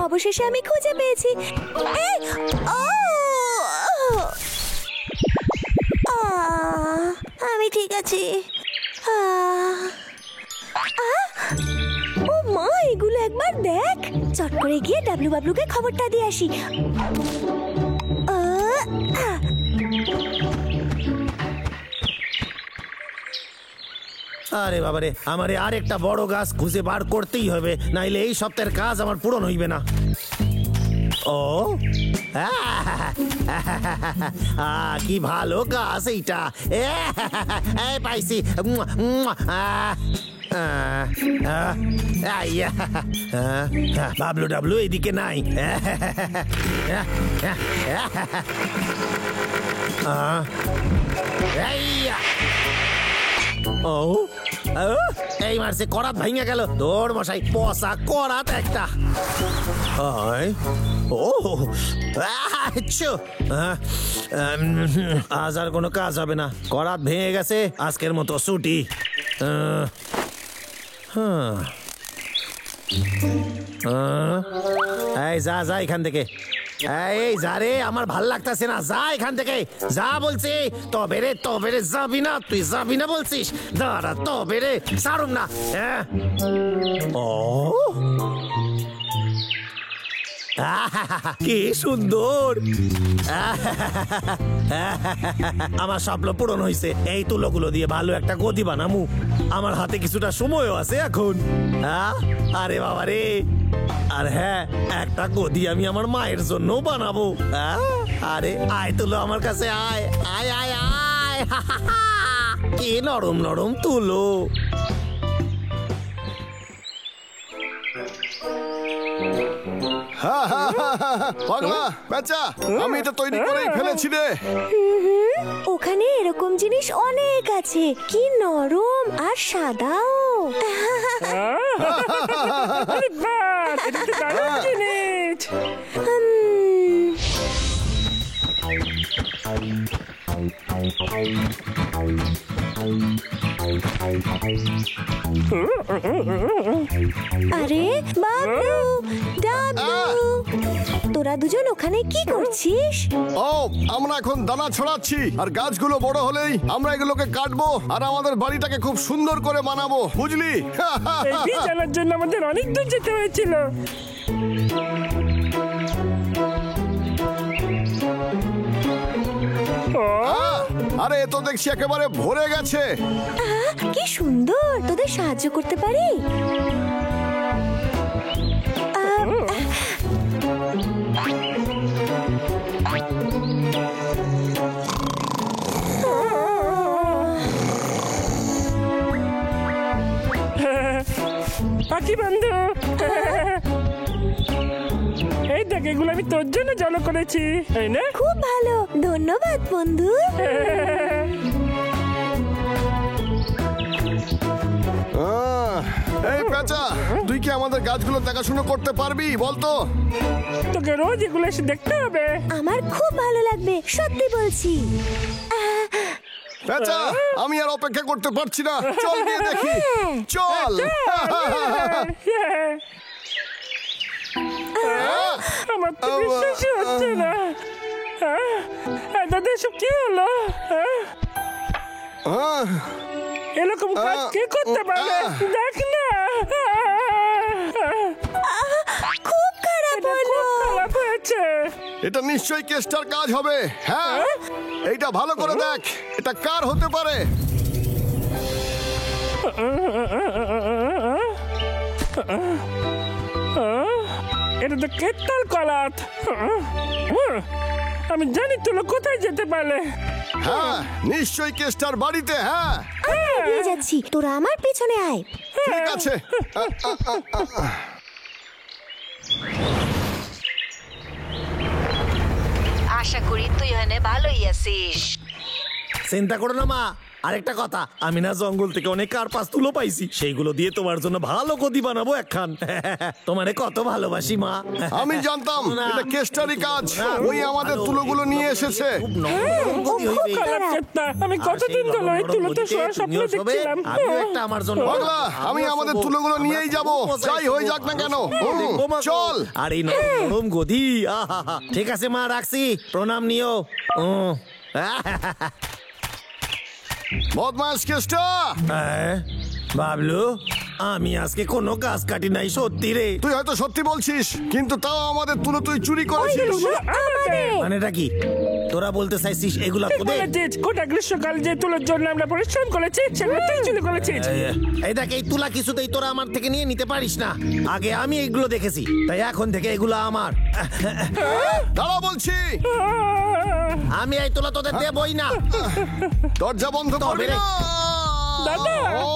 অবশেষে আমি খুঁজে পেয়েছি। আমি ঠিক আছি। ও মা, এগুলো একবার দেখ। চট করে গিয়ে ডাবলু বাবলুকে খবরটা দিয়ে আসি। আরে বাবারে, আমারে আর একটা বড় গাছ খুঁজে বার করতেই হবে, নাইলে এই সপ্তাহের কাজ আমার পূরণ হইবে না। ও কি ভালো গাছ এইটা, পাইছি। বাবলু ডাবলু এদিকে নাই। ও এই মারছে, করাত ভাঙা গেল। দৌড় মশাই, পচা করাত একটা। ও আজ আর কোনো কাজ হবে না, করাত ভেঙে গেছে, আজকের মতো ছুটি। এই যা যা এখান থেকে, এই যা রে, আমার ভাল লাগতেছে না, যা এখান থেকে, যা বলছি। তবে রে যাবি না, তুই যাবি না বলছিস, দাঁড়া, তবে রে ছাড়ুম না। ও কি সুন্দর, আমার স্বপ্ন পূরণ হয়েছে। এই তুলোগুলো দিয়ে ভালো একটা গদি বানামু, আমার হাতে কিছুটা সময়ও আছে এখন। আরে বাবা রে, আর হ্যাঁ, একটা গদি আমি আমার মায়ের জন্য বানাবো। আরে আয় তুলো আমার কাছে, আয় আয় আয় আয়। কি নরম নরম তুলো। আমি এটা তৈরি করেই ফেলেছি রে। ওখানে এরকম জিনিস অনেক আছে, কি নরম আর সাদাও। আরে বাবলু ডাবলু, তোরা দুজন ওখানে কি করছিস? ও, আমরা এখন দানা ছড়াচ্ছি, আর গাছগুলো বড় হলেই আমরা এগুলোকে কাটবো আর আমাদের বাড়িটাকে খুব সুন্দর করে বানাবো, বুঝলি? এই জানার জন্য আমাদের অনেক দূর যেতে হয়েছিল। আরে তো দেখছি একেবারে ভরে গেছে। কি সুন্দর, তোদের সাহায্য করতে পারি? পাখি বন্ধু, এই দেখ, এগুলো আমি তোর জন্য জড়ো করেছি, তাই না? খুব ভালো, ধন্যবাদ বন্ধু। এই পেঁচা, তুই কি আমাদের গাছগুলো দেখাশোনা করতে পারবি বলতো? তোকে রোজ এগুলো এসে দেখতে হবে। আমার খুব ভালো লাগবে, সত্যি বলছি। পেঁচা, আমি আর অপেক্ষা করতে পারছি না, চল গিয়ে দেখি, চল। আমার তো বিশ্বাসই হচ্ছে না। দাদা, এসব কি হলো? এরকম কাজ কে করতে পারে? দেখ না, খুব খারাপ হলো। খারাপ হয়েছে। এটা নিশ্চয়ই কেষ্টার কাজ হবে। হ্যাঁ, এইটা ভালো করে দেখ, এটা কার হতে পারে? এটা তো কেতাল কলাত। আমি জানি তুলো কোথায় যেতে পারে। হ্যাঁ, নিশ্চয়ই কেষ্টার বাড়িতে। হ্যাঁ, আমি যাচ্ছি, তোরা আমার পেছনে আয়। ঠিক আছে। আশা করি তুই এখানে ভালোই আছিস। চিন্তা করো না মা, আরেকটা কথা, আমি না জঙ্গল থেকে অনেক কার্পাস তুলো পাইছি, সেইগুলো দিয়ে তোমার জন্য ভালো গদি বানাবো একখান। তোমারে কত ভালোবাসি মা। আমি জানতাম না। এটা কেষ্টারি কাজ। না, ওই আমাদের ভালো, তুলোগুলো নিয়ে এসেছে। খুব নরম গদি ও খুব হইবে। খারাপ চেষ্টা। আমি আর কতদিন সেই ধরে এই নরম তুলোতে গদিতে শোয়ার স্বপ্ন তুমিও শোবে, দেখছিলাম। আমিও একটা আমার জন্য পাগলা, আমি আমিও আমাদের শোবো। তুলোগুলো আমরা নিয়েই যাব, খুব মজায় যাই হয়ে শোবো। যাক না কেন। আমরা দেখবো মা গো। চল। আর এই নরম গদি, আহা। ঠিক আছে মা, রাখছি, প্রণাম নিও। বদমাস কেষ্টা, বাবলু, আমি আজকে কোনো গাছ কাটি নাই, সত্যি রে। তুই হয়তো সত্যি বলছিস, কিন্তু তাও আমাদের তুলো তুই চুরি করেছিস। আমাদের। মানেটা কি? তোরা বলতে চাইছিস এগুলা ঠিক তোদের? বলেছিস। গোটা গ্রীষ্মকাল যে তুলোর জন্য আমরা পরিশ্রম করেছি সেগুলো তুই চুরি করেছিস। এই দেখ, এই তুলা কিছুতেই তোরা আমার থেকে নিয়ে নিতে পারিস না। আগে আমি এগুলো দেখেছি, তাই এখন থেকে এগুলো আমার। দাঁড়া বলছি, আমি এই তুলা তোদের দেবই না। দরজা বন্ধ করবি রে। না। দাদা। ও,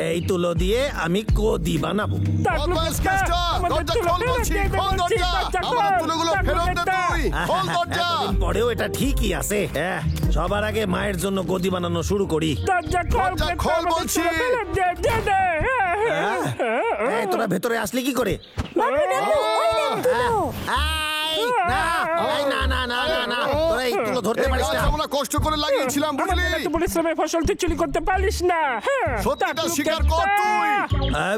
এই তুলো দিয়ে আমি গদি বানাবো। বদমাস কেষ্টা, দরজা খোল বলছি, খোল দরজা। আমার তুলোগুলো ফেরত দে তুই, খোল দরজা। এতদিন পরেও এটা ঠিকই আছে। সবার আগে মায়ের জন্য গদি বানানো শুরু করি। দরজা খোল, দরজা খোল বলছি। এই, তোরা ভেতরে আসলি কি করে? বাবলু ডাকো, ওই দেখ তুলো। এই, না, এই, না, না, না, না, না, তোরা এই তুলো ধরতে এই পারিস গাছ না। আমরা কষ্ট করে লাগিয়েছিলাম, বুঝলি? আমাদের এত পরিশ্রমের ফসল তুই চুরি করতে পারিস না। সত্যিটা স্বীকার কর তুই। আহ,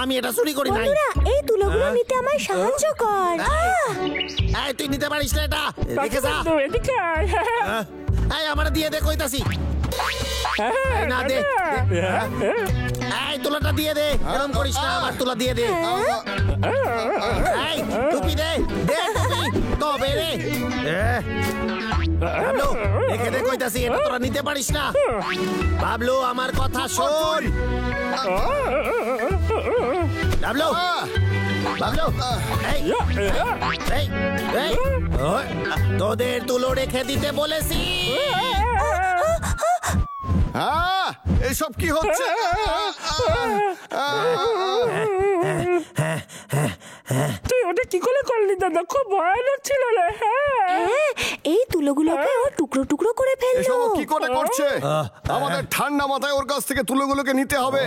আমি এটা চুরি করি নাই। বন্ধুরা, এই তুলোগুলো নিতে আমায় সাহায্য কর। এই, তুই নিতে পারিস না এটা, রেখে যা। এদিকে আয়। এই, আমার দিয়ে দে কইতাছি। এই, না, দে, দে। এই, তুলাটা দিয়ে দে, এরকম করিস না, আমার তুলা দিয়ে দে। এই, টুপি দে, দে টুপি, তবে রে। বাবলু, রেখে দে কইতাছি, এটা তোরা নিতে পারিস না। বাবলু, আমার কথা শোন। বাবলু, বাবলু, এই, এই, এই, ওই, তোদের তুলো রেখে দিতে বলেছি। হ্যাঁ, এসব কি হচ্ছে? তুই ওটা কি করে করলি দাদা? খুব ভয়ানক ছিল রে। হ্যাঁ, এই তুলোগুলোকে ও টুকরো টুকরো করে এসব ফেললো। ও কি করে করছে? আমাদের ঠান্ডা মাথায় ওর কাছ থেকে তুলোগুলোকে নিতে হবে।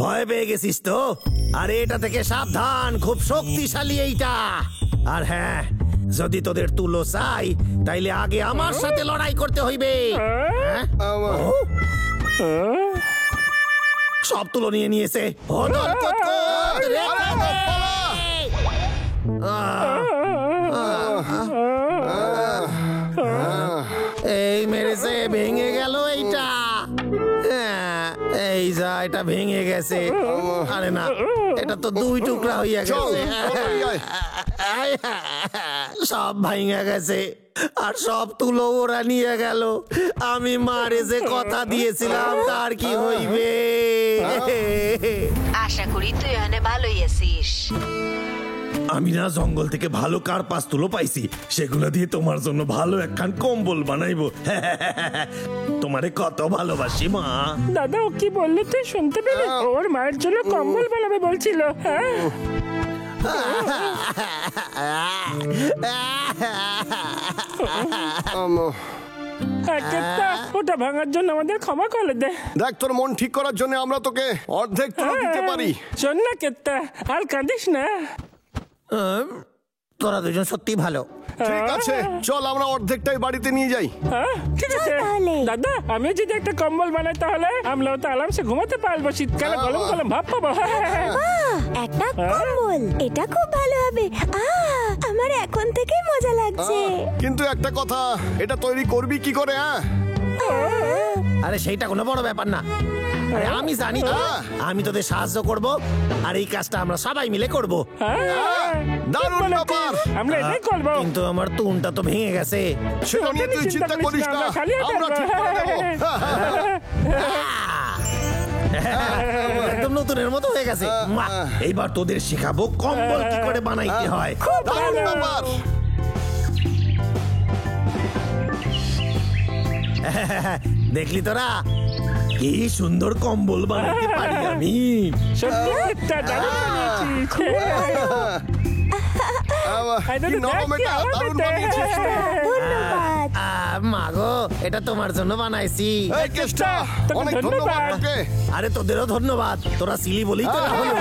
ভয় পেয়ে গেছিস তো? আরে এটা থেকে সাবধান, খুব শক্তিশালী এইটা। আর হ্যাঁ, যদি তোদের তুলো চাই, তাইলে আগে আমার সাথে লড়াই করতে হইবে। হ্যাঁ? ও, সব তুলো নিয়ে নিয়েছে। ও, দরকত কর, রেখে দে। এই মেরেছে, ভেঙে গেল এইটা। এই যা, এটা ভেঙে গেছে। আরে না, এটা তো দুই টুকরা হইয়া চল, গেছে। তাড়াতাড়ি আয়। সব ভাঙা গেছে, আর সব তুলো ওরা নিয়ে গেল। আমি মারে যে কথা দিয়েছিলাম তার কি হইবে? আশা করি তুই এখানে ভালোই আছিস। আমি না জঙ্গল থেকে ভালো কার্পাস তুলো পাইছি, সেগুলো দিয়ে তোমার জন্য ভালো একখান কম্বল বানাইবো। তোমারে কত ভালোবাসি মা। দাদা, ও কি বললো তুই শুনতে পেলি? ওর মায়ের জন্য কম্বল বানাবে বলছিল। হ্যাঁ, কেত্তা, ওটা ভাঙার জন্য আমাদের ক্ষমা করে দে। দেখ, তোর মন ঠিক করার জন্য আমরা তোকে অর্ধেক তুলো দিতে পারি। শোন না কেত্তা, আর কাঁদিস না। তোরা দুজন সত্যি ভালো। ঠিক আছে, চল আমরা অর্ধেকটাই বাড়িতে নিয়ে যাই। হ্যাঁ, ঠিক আছে তাহলে। দাদা, আমি যদি একটা কম্বল বানাই তাহলে আমরাও তো আরামসে ঘুমাতে পারবো, শীতকালে গরম গরম ভাব পাবো। একটা কম্বল, এটা খুব ভালো হবে। আমার এখন থেকেই মজা লাগছে। কিন্তু একটা কথা, এটা তৈরি করবি কি করে? হ্যাঁ, আরে সেইটা কোনো বড় ব্যাপার না। আরে আমি জানি তো, আমি তোদের সাহায্য করব, আর এই কাজটা আমরা সবাই মিলে করব। দারুণ ব্যাপার। আমরা এটাই করবো। কিন্তু আমার তুনটা তো ভেঙে গেছে। সেটা নিয়ে তুই চিন্তা করিস না, আমরা ঠিক করে দেবো। একদম নতুনের মতো হয়ে গেছে। বাহ, এইবার তোদের শেখাবো কম্বল কি করে বানাইতে হয়। দারুণ ব্যাপার। দেখলি তোরা, কি সুন্দর কম্বল বানাইতে পারি আমি। সত্যি কেত্তা, দারুণ বানিয়েছিস। এই কি দাদু, নরম দেখ কি এটা, আওয়াজ দারুণ হচ্ছে। বানিয়েছিস। ধন্যবাদ। মাগো এটা তোমার জন্য বানাইছি। এই কেষ্টা, তোকে অনেক ধন্যবাদ। ধন্যবাদ তোকে। আরে তোদেরও ধন্যবাদ, তোরা সিলি বলেই তো হলো।